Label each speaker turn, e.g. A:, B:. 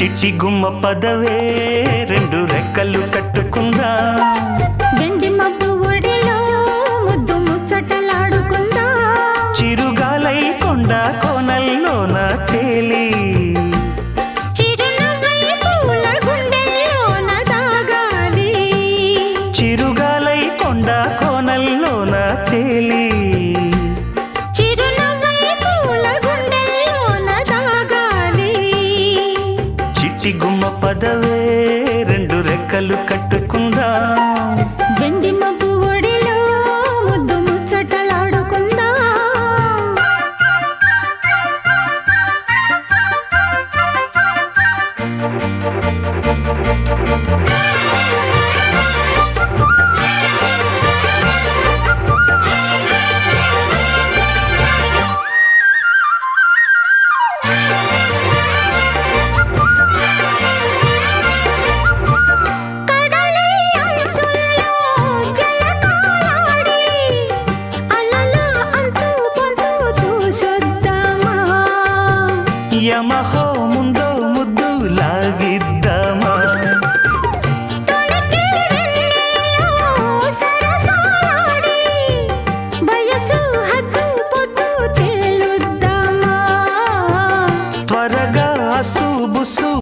A: చిట్టి గుమ్మ పదవే రెండు రెక్కలు కట్టుకుందా
B: గండి మబ్బు ఒడిలో ముద్దు ముచ్చటలాడుకుందా
A: చిరుగాలై కొండ కోనల్లోన తేలి
B: చిరునవ్వై పూల గుండెల్లోన దాగాలి
A: చిరుగాలై కొండ కోనల్లోన తేలి
B: చిరునవ్వై పూల గుండెల్లోన దాగాలి
A: చిట్టి గుమ్మ పదవే రెండు రెక్కలు